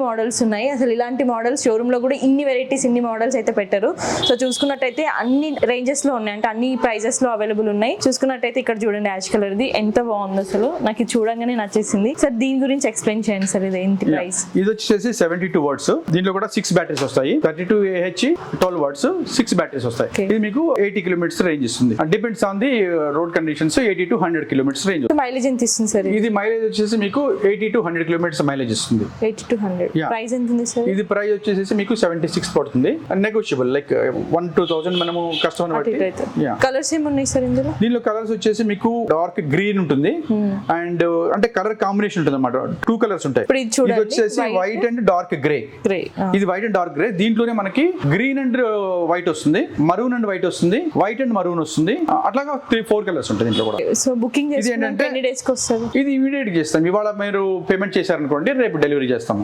Models ఉన్నాయి. అసలు ఇలాంటి మోడల్స్ షోరూమ్ లో కూడా ఇన్ని వెరైటీస్, ఇన్ని మోడల్స్ అయితే పెట్టారు. సో చూసుకున్నట్టయితే అన్ని రేంజెస్ లో ఉన్నాయి, అంటే అన్ని ప్రైజెస్ లో అవైలబుల్ ఉన్నాయి. చూసుకున్నట్టయితే ఇక్కడ చూడండి యాష్ కలర్ ది ఎంత బాగుంది, అసలు నాకు ఇది చూడంగానే నచ్చేసింది. సార్ దీని గురించి ఎక్స్ప్లెయిన్ చేయండి సార్, ఇది ఏంటి ప్రైస్? ఇది వచ్చేసి 72 వాట్స్, దీంట్లో కూడా 6 బ్యాటరీస్ వస్తాయి. 32 Ah 12 వాట్స్ 6 బ్యాటరీస్ వస్తాయి. ఇది మీకు 80 కిలోమీటర్స్ రేంజ్ ఇస్తుంది. Depends on the road conditions. 80 to 100 kilometres range. Mileage ఎంత ఇస్తుంది సార్? ఇది మైలేజ్ వచ్చేసి మీకు 80 to 100 కిలోమీటర్స్ మైలేజ్ ఇస్తుంది. 80 to 100. ప్రైస్ ఎంత ఉంది సార్? ఇది ప్రైస్ వచ్చేసి మీకు 76 పడుతుంది. నెగోషియబుల్, లైక్ 1-2,000 మనము కస్టమర్ బట్టి. కలర్స్ ఏమున్నాయి సార్ ఇందులో? దీనిలో కలర్స్ వచ్చేసి మీకు డార్క్ గ్రీన్ ఉంటుంది అండ్ అంటే కలర్ కాంబినేషన్ ఉంటుంది అన్నమాట. 2 కలర్స్ ఉంటాయి. ఇది వచ్చేసి వైట్ అండ్ డార్క్ గ్రే. ఇది వైట్ అండ్ డార్క్ గ్రే. దీంట్లోనే మనకి గ్రీన్ అండ్ వైట్ వస్తుంది, మరూన్ అండ్ వైట్ వస్తుంది, వైట్ అండ్ మరూన్ వస్తుంది. అట్లాగా 3-4 కలర్స్ ఉంటాయి దీంట్లో కూడా. సో బుకింగ్ చేసుకుంటే ఎన్ని డేస్ కి వస్తుంది? ఇది ఇమీడియట్ చేస్తాం. ఇవాళ మీరు పేమెంట్ చేశారనుకోండి, రేపు డెలివరీ చేస్తాము.